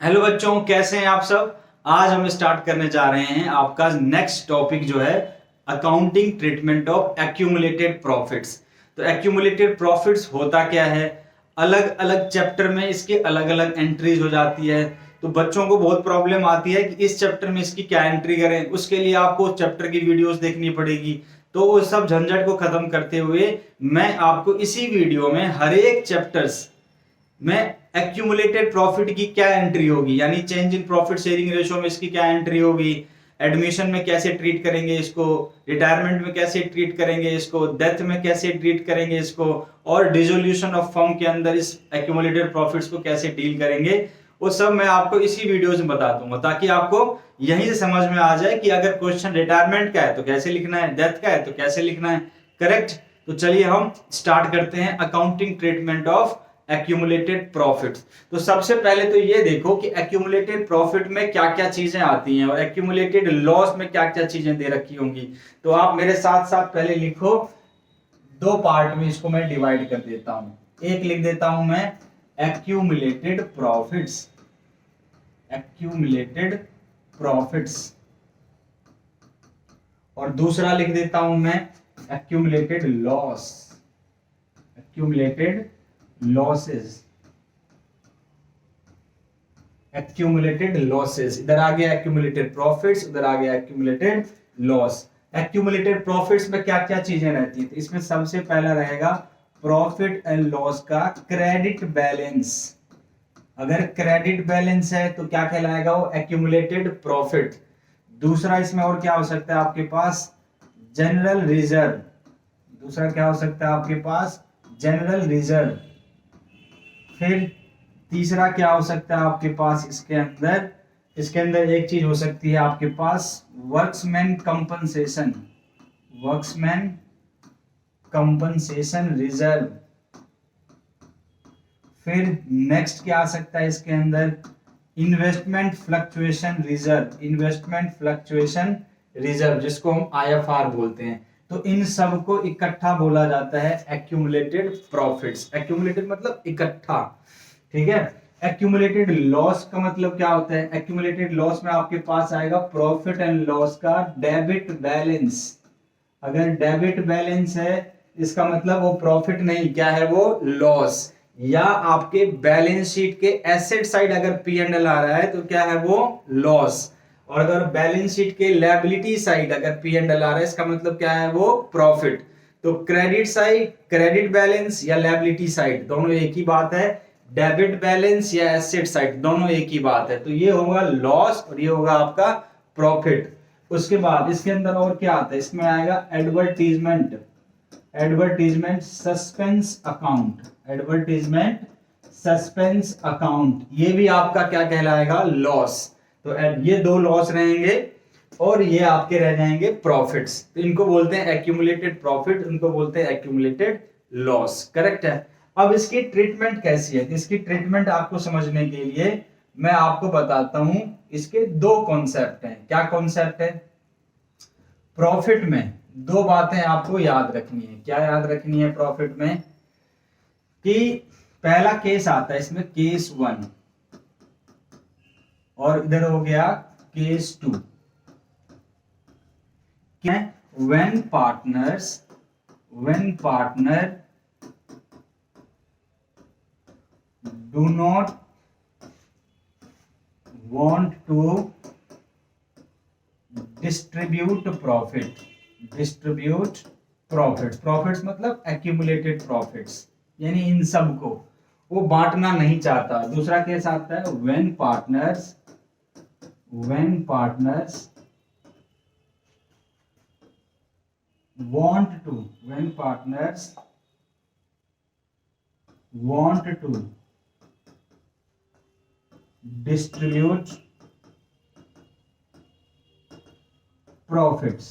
Hello बच्चों, कैसे हैं आप सब। आज हम स्टार्ट करने जा रहे हैं आपका नेक्स्ट टॉपिक जो है accounting treatment of accumulated profits. तो एक्यूमुलेटेड प्रॉफिट्स होता क्या है, अलग अलग चैप्टर में इसके अलग अलग एंट्रीज हो जाती है। तो बच्चों को बहुत प्रॉब्लम आती है कि इस चैप्टर में इसकी क्या एंट्री करें, उसके लिए आपको उस चैप्टर की वीडियोस देखनी पड़ेगी। तो उस सब झंझट को खत्म करते हुए मैं आपको इसी वीडियो में हर एक चैप्टर्स में एक्यूमुलेटेड प्रॉफिट की क्या एंट्री होगी, यानी change in profit sharing ratio में इसकी क्या एंट्री होगी, एडमिशन में कैसे ट्रीट करेंगे इसको, रिटायरमेंट में कैसे ट्रीट करेंगे इसको, डेथ में कैसे ट्रीट करेंगे इसको, और डिसोल्यूशन ऑफ फर्म के अंदर इस एक्यूमुलेटेड प्रॉफिट्स को कैसे डील करेंगे, वो सब मैं आपको इसी वीडियो में बता दूंगा, ताकि आपको यहीं से समझ में आ जाए कि अगर क्वेश्चन रिटायरमेंट का है तो कैसे लिखना है, डेथ का है तो कैसे लिखना है। करेक्ट। तो चलिए हम स्टार्ट करते हैं accounting treatment of accumulated profit. तो सबसे पहले तो ये देखो कि एक्यूमुलेटेड प्रॉफिट में क्या क्या चीजें आती हैं और एक्यूमुलेटेड लॉस में क्या क्या चीजें दे रखी होंगी। तो आप मेरे साथ साथ पहले लिखो, दो पार्ट में इसको मैं डिवाइड कर देता हूं। एक लिख देता हूं मैं एक्यूमुलेटेड प्रॉफिट्स, एक्यूमुलेटेड प्रॉफिट्स, और दूसरा लिख देता हूं मैं accumulated loss, accumulated losses, accumulated losses. इधर आ गया एक्यूमुलेटेड प्रॉफिट्स, उधर आ गया एक्यूमुलेटेड लॉस। एक्यूमुलेटेड प्रॉफिट्स में क्या क्या चीजें रहती है, तो इसमें सबसे पहला रहेगा प्रॉफिट एंड लॉस का क्रेडिट बैलेंस। अगर क्रेडिट बैलेंस है तो क्या कहलाएगा, वो एक्यूमुलेटेड प्रॉफिट। दूसरा इसमें और क्या हो सकता है आपके पास, जनरल रिजर्व। दूसरा क्या हो सकता है आपके पास, जनरल रिजर्व। फिर तीसरा क्या हो सकता है आपके पास, इसके अंदर एक चीज हो सकती है आपके पास workmen's compensation, workmen's compensation reserve. फिर नेक्स्ट क्या आ सकता है इसके अंदर, investment fluctuation reserve, investment fluctuation reserve, जिसको हम आईएफआर बोलते हैं। तो इन सब को इकट्ठा बोला जाता है एक्यूमुलेटेड प्रॉफिट्स। एक्यूमुलेटेड मतलब इकट्ठा, ठीक है। एक्यूमुलेटेड लॉस का मतलब क्या होता है, एक्यूमुलेटेड लॉस में आपके पास आएगा प्रॉफिट एंड लॉस का डेबिट बैलेंस। अगर डेबिट बैलेंस है इसका मतलब वो प्रॉफिट नहीं, क्या है वो, लॉस। या आपके बैलेंस शीट के एसेट साइड अगर पी एंड एल आ रहा है तो क्या है वो, लॉस। और अगर बैलेंस शीट के लायबिलिटी साइड अगर पी एंड एल आ रहा है इसका मतलब क्या है वो, प्रॉफिट। तो क्रेडिट साइड, क्रेडिट बैलेंस या लायबिलिटी साइड दोनों एक ही बात है, डेबिट बैलेंस या एसेट साइड दोनों एक ही बात है। तो ये होगा लॉस और ये होगा आपका प्रॉफिट। उसके बाद इसके अंदर और क्या आता है, इसमें आएगा advertisement, advertisement suspense account, advertisement suspense account, ये भी आपका क्या कहलाएगा, लॉस। तो ये दो लॉस रहेंगे और ये आपके रह जाएंगे प्रॉफिट्स। तो इनको बोलते हैं एक्यूमुलेटेड प्रॉफिट, इनको बोलते हैं एक्यूमुलेटेड लॉस। करेक्ट है। अब इसकी ट्रीटमेंट कैसी है, इसकी ट्रीटमेंट आपको समझने के लिए मैं आपको बताता हूं। इसके दो कॉन्सेप्ट हैं। क्या कॉन्सेप्ट है, प्रॉफिट में दो बातें आपको याद रखनी है। क्या याद रखनी है प्रॉफिट में, कि पहला केस आता है इसमें केस 1 और इधर हो गया case 2। When partners, when partner do not want to distribute profit, distribute profits, profits मतलब एक्यूमुलेटेड प्रॉफिट्स, यानी इन सब को वो बांटना नहीं चाहता। दूसरा केस आता है when partners, when partners want to, when partners want to distribute profits,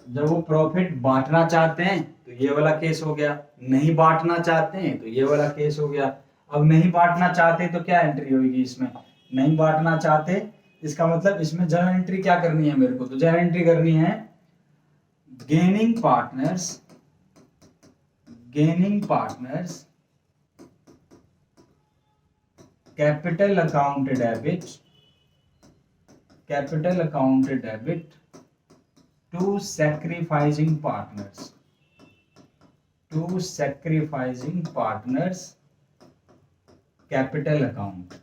जब वो प्रॉफिट बांटना चाहते हैं तो ये वाला केस हो गया, नहीं बांटना चाहते हैं तो ये वाला केस हो गया। अब नहीं बांटना चाहते तो क्या एंट्री होगी इसमें, नहीं बांटना चाहते इसका मतलब इसमें जर्नल एंट्री क्या करनी है मेरे को, तो जर्नल एंट्री करनी है gaining partners, gaining partners capital account debit to sacrificing partners capital account.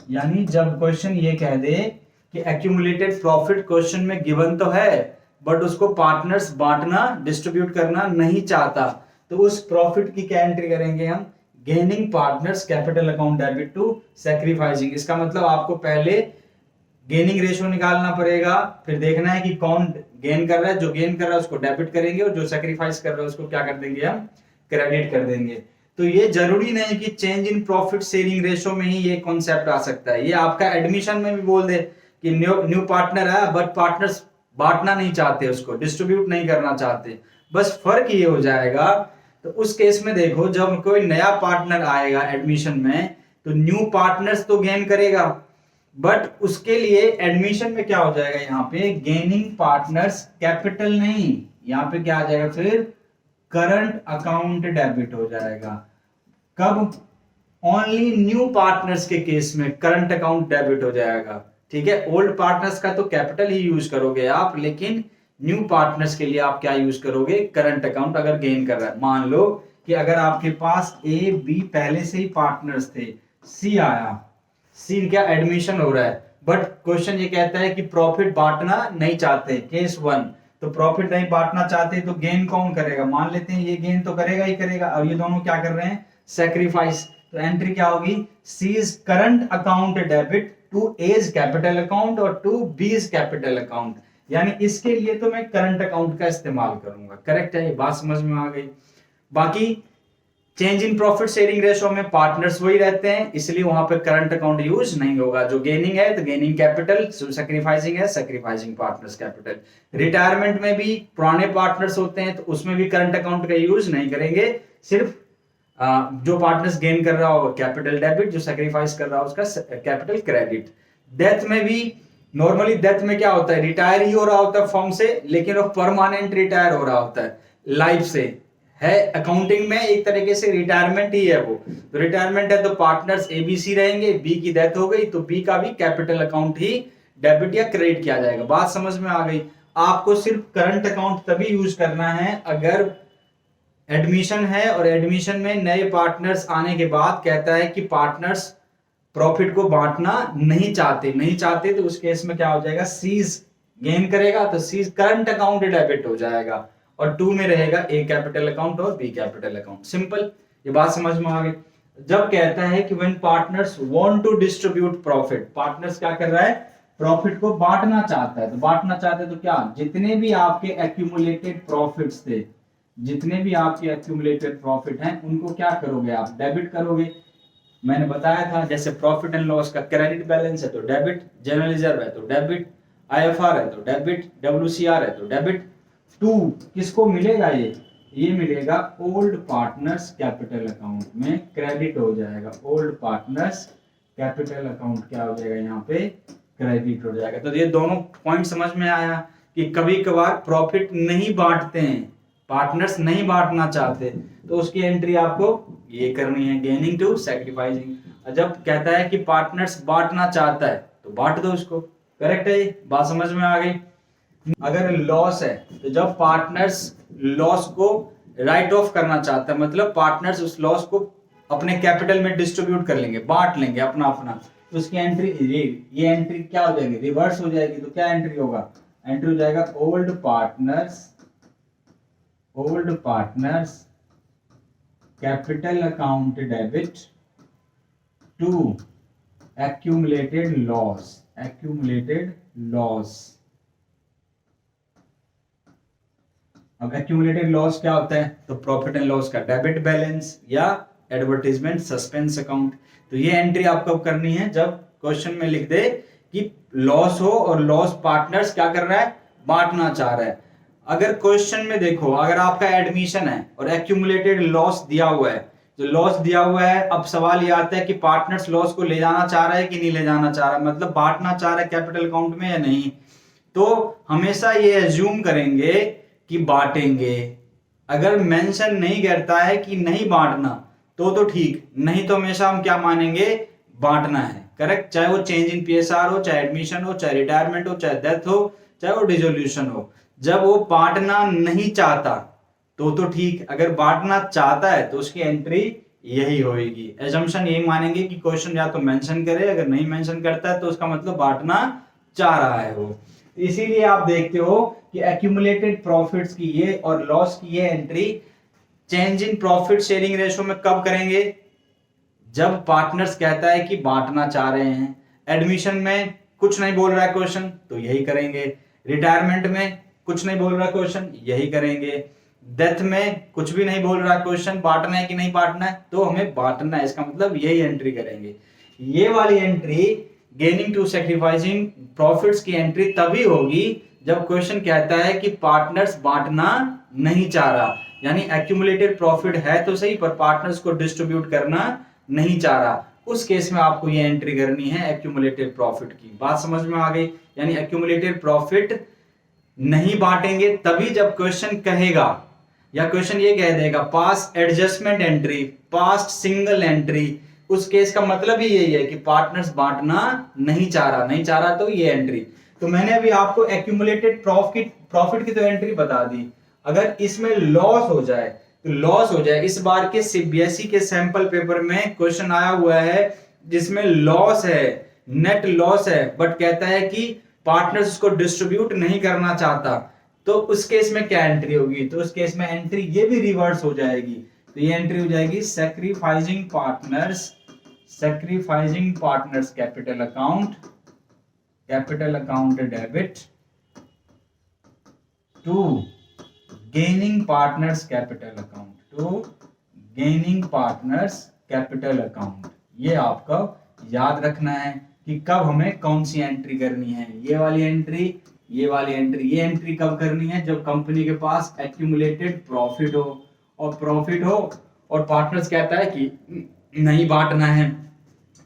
यानी जब क्वेश्चन ये कह दे कि एक्यूमुलेटेड प्रॉफिट क्वेश्चन में गिवन तो है बट उसको पार्टनर्स बांटना डिस्ट्रीब्यूट करना नहीं चाहता, तो उस प्रॉफिट की क्या एंट्री करेंगे हम, gaining partners capital account debit to sacrificing. इसका मतलब आपको पहले गेनिंग रेशियो निकालना पड़ेगा, फिर देखना है कि कौन गेन कर रहा है, जो गेन कर रहा है उसको डेबिट करेंगे और जो सैक्रिफाइस कर रहा है उसको क्या कर देंगे, हम क्रेडिट कर देंगे। तो ये जरूरी नहीं कि change in profit sharing ratio में ही ये कॉन्सेप्ट आ सकता है, ये आपका एडमिशन में भी बोल दे कि न्यू पार्टनर है बट पार्टनर्स बांटना नहीं चाहते, उसको डिस्ट्रीब्यूट नहीं करना चाहते, बस फर्क ये हो जाएगा। तो उस केस में देखो जब कोई नया पार्टनर आएगा एडमिशन में तो न्यू पार्टनर्स तो गेन करेगा बट उसके लिए एडमिशन में क्या हो जाएगा, यहाँ पे गेनिंग पार्टनर्स कैपिटल नहीं, यहाँ पे क्या आ जाएगा फिर करंट अकाउंट डेबिट हो जाएगा। कब, ओनली न्यू पार्टनर्स के केस में करंट अकाउंट डेबिट हो जाएगा, ठीक है। ओल्ड पार्टनर्स का तो कैपिटल ही यूज करोगे आप, लेकिन न्यू पार्टनर्स के लिए आप क्या यूज करोगे, करंट अकाउंट। अगर गेन कर रहा है, मान लो कि अगर आपके पास ए बी पहले से ही पार्टनर्स थे, सी आया, सी क्या एडमिशन हो रहा है बट क्वेश्चन ये कहता है कि प्रॉफिट बांटना नहीं चाहते, केस 1, तो प्रॉफिट नहीं बांटना चाहते तो गेन कौन करेगा, मान लेते हैं ये गेन तो करेगा ही करेगा, और ये दोनों क्या कर रहे हैं, सैक्रिफाइस। तो एंट्री क्या होगी, C's current account debit to A's capital account और टू बीज कैपिटल अकाउंट। यानी इसके लिए तो मैं करंट अकाउंट का इस्तेमाल करूंगा। करेक्ट है, ये बात समझ में आ गई। बाकी change in profit sharing ratio में पार्टनर्स वही रहते हैं, इसलिए वहां पे करंट अकाउंट यूज नहीं होगा। जो गेनिंग है तो गेनिंग कैपिटल, सैक्रिफाइसिंग है सैक्रिफाइसिंग पार्टनर्स कैपिटल। रिटायरमेंट में भी पुराने पार्टनर्स होते हैं तो उसमें भी करंट अकाउंट का यूज नहीं करेंगे, सिर्फ जो पार्टनर्स गेन कर रहा हो कैपिटल डेबिट, जो सैक्रिफाइस कर रहा हो उसका कैपिटल क्रेडिट। डेथ में भी नॉर्मली डेथ में क्या होता है, रिटायर ही हो रहा होता है फर्म से, लेकिन वो परमानेंट रिटायर हो रहा होता है लाइफ से, है अकाउंटिंग में एक तरीके से रिटायरमेंट ही है वो। तो रिटायरमेंट है तो पार्टनर्स एबीसी रहेंगे, बी की डेथ हो गई तो बी का भी कैपिटल अकाउंट ही डेबिट या क्रेडिट किया जाएगा। बात समझ में आ गई। आपको सिर्फ करंट अकाउंट तभी यूज करना है अगर एडमिशन है और एडमिशन में नए पार्टनर्स आने के बाद कहता है कि पार्टनर्स प्रॉफिट को बांटना नहीं चाहते तो उस केस में क्या हो जाएगा, सीज गेन करेगा तो सीज करंट अकाउंट डेबिट हो जाएगा और 2 में रहेगा ए कैपिटल अकाउंट और बी कैपिटल अकाउंट। सिंपल, ये बात समझ में आ गई। जब कहता है कि when partners want to distribute profit, partners क्या कर रहा है, प्रॉफिट को बांटना चाहता है। तो बांटना चाहते हैं तो क्या, जितने भी आपके एक्यूमुलेटेड प्रॉफिट्स थे, जितने भी आपके एक्यूमुलेटेड प्रॉफिट हैं उनको क्या करोगे आप, डेबिट करोगे। मैंने बताया था जैसे प्रॉफिट एंड लॉस का क्रेडिट बैलेंस है तो डेबिट, जनरल रिजर्व है तो डेबिट, आईएफआर है तो डेबिट, डब्ल्यूसीआर है तो डेबिट। 2 किसको मिलेगा, ये मिलेगा ओल्ड पार्टनर्स कैपिटल अकाउंट में क्रेडिट हो जाएगा। ओल्ड पार्टनर्स कैपिटल अकाउंट क्या हो जाएगा, यहाँ पे क्रेडिट हो जाएगा। तो ये दोनों पॉइंट समझ में आया कि कभी कभार प्रॉफिट नहीं बांटते हैं, पार्टनर्स नहीं बांटना चाहते, तो उसकी एंट्री आपको ये करनी है, गेनिंग टू सैक्रिफाइसिंग। जब कहता है कि पार्टनर्स बांटना चाहता है तो बांट दो उसको। करेक्ट है, बात समझ में आ गई। अगर लॉस है तो जब पार्टनर्स लॉस को राइट ऑफ करना चाहता है, मतलब पार्टनर्स उस लॉस को अपने कैपिटल में डिस्ट्रीब्यूट कर लेंगे, बांट लेंगे अपना अपना, तो उसकी एंट्री ये एंट्री क्या हो जाएगी, रिवर्स हो जाएगी। तो क्या एंट्री होगा, एंट्री हो जाएगा old partners capital account debit to accumulated loss. अब एक्यूमुलेटेड लॉस क्या होता है, तो प्रॉफिट एंड लॉस का डेबिट बैलेंस या एडवर्टाइजमेंट सस्पेंस अकाउंट। तो ये एंट्री आपको करनी है जब क्वेश्चन में लिख दे कि लॉस हो और लॉस पार्टनर्स क्या कर रहा है, बांटना चाह रहा है। अगर क्वेश्चन में देखो, अगर आपका एडमिशन है और एक्यूमुलेटेड लॉस दिया हुआ है, जो लॉस दिया हुआ है, अब सवाल ये आता है कि पार्टनर्स लॉस को ले जाना चाह रहा है कि नहीं ले जाना चाह रहा है, मतलब बांटना चाह रहा है कैपिटल अकाउंट में या नहीं। तो हमेशा ये एज्यूम करेंगे कि बांटेंगे। अगर मेंशन नहीं करता है कि नहीं बांटना तो ठीक, नहीं तो हमेशा हम क्या मानेंगे, बांटना है, करेक्ट। चाहे वो चेंज इन पीएसआर हो, चाहे एडमिशन हो, चाहे रिटायरमेंट हो, चाहे डेथ हो, चाहे वो डिसोल्यूशन हो। जब वो बांटना नहीं चाहता तो ठीक, अगर बांटना चाहता है तो उसकी एंट्री यही होगी। एजम्पशन यही मानेंगे कि क्वेश्चन या तो मेंशन करे, अगर नहीं मेंशन करता है तो उसका मतलब बांटना चाह रहा है वो। इसीलिए आप देखते हो कि एक्यूमुलेटेड प्रॉफिट्स की ये और लॉस की ये entry change in profit sharing ratio में कब करेंगे? जब पार्टनर्स कहता है कि बांटना चाह रहे हैं। एडमिशन में कुछ नहीं बोल रहा है क्वेश्चन तो यही करेंगे। रिटायरमेंट में कुछ नहीं बोल रहा क्वेश्चन, यही करेंगे। डेथ में कुछ भी नहीं बोल रहा क्वेश्चन, बांटना है कि नहीं बांटना है, तो हमें बांटना है, इसका मतलब यही एंट्री करेंगे। ये वाली entry gaining to sacrificing profits की एंट्री तभी होगी जब क्वेश्चन कहता है कि पार्टनर्स बांटना नहीं चाह रहा, यानी एक्यूमुलेटेड प्रॉफिट है तो सही पर पार्टनर्स को डिस्ट्रीब्यूट करना नहीं चाह रहा। उस केस में आपको ये एंट्री करनी है एक्यूमुलेटेड प्रॉफिट की। बात समझ में आ गई? यानी एक्यूमुलेटेड प्रॉफिट नहीं बांटेंगे तभी जब क्वेश्चन कहेगा, या क्वेश्चन ये कह देगा pass adjustment entry, past single entry, उस केस का मतलब ही यही है कि पार्टनर्स बांटना नहीं चाह रहा तो ये एंट्री। तो मैंने अभी आपको एक्यूमुलेटेड प्रॉफिट की तो एंट्री बता दी। अगर इसमें लॉस हो जाए तो लॉस हो जाए। इस बार के सीबीएसई के सैंपल पेपर में क्वेश्चन आया हुआ है जिसमें लॉस है, नेट लॉस है, बट कहता है कि पार्टनर्स उसको डिस्ट्रीब्यूट नहीं करना चाहता, तो उस केस में क्या एंट्री होगी? तो उस केस में एंट्री ये भी रिवर्स हो जाएगी। तो ये एंट्री हो जाएगी sacrificing partners capital account debit to gaining partners capital account. ये आपका याद रखना है कि कब हमें कौन सी एंट्री करनी है। ये वाली एंट्री, ये वाली एंट्री। ये एंट्री कब करनी है? जब कंपनी के पास एक्यूमुलेटेड प्रॉफिट हो और पार्टनर्स कहता है कि नहीं बांटना है,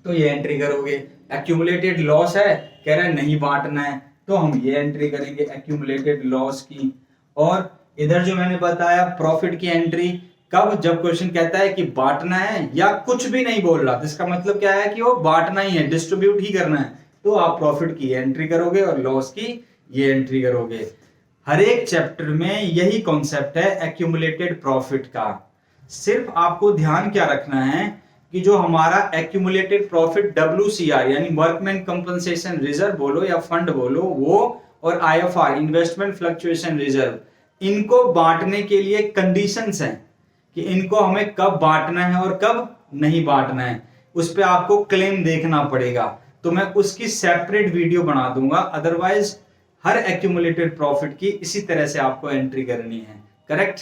तो ये एंट्री करोगे। एक्यूमुलेटेड लॉस है, कह रहा है नहीं बांटना है, तो हम ये एंट्री करेंगे एक्यूमुलेटेड लॉस की। और इधर जो मैंने बताया प्रॉफिट की एंट्री कब? जब क्वेश्चन कहता है कि बांटना है या कुछ भी नहीं बोल रहा, तो इसका मतलब क्या है कि वो बांटना ही है, डिस्ट्रीब्यूट ही करना है, तो आप प्रॉफिट की एंट्री करोगे और लॉस की ये एंट्री करोगे। हर एक चैप्टर में यही कॉन्सेप्ट है एक्यूमुलेटेड प्रॉफिट का। सिर्फ आपको ध्यान क्या रखना है कि जो हमारा एक्यूमुलेटेड प्रॉफिट WCR यानी वर्कमैन कंपनसेशन रिजर्व बोलो या फंड बोलो, वो और IFR इन्वेस्टमेंट फ्लक्चुएशन रिजर्व, इनको बांटने के लिए कंडीशंस हैं कि इनको हमें कब बांटना है और कब नहीं बांटना है। उस पे आपको क्लेम देखना पड़ेगा, तो मैं उसकी सेपरेट वीडियो बना दूंगा। अदरवाइज हर एक्यूमुलेटेड प्रॉफिट की इसी तरह से आपको एंट्री करनी है, करेक्ट।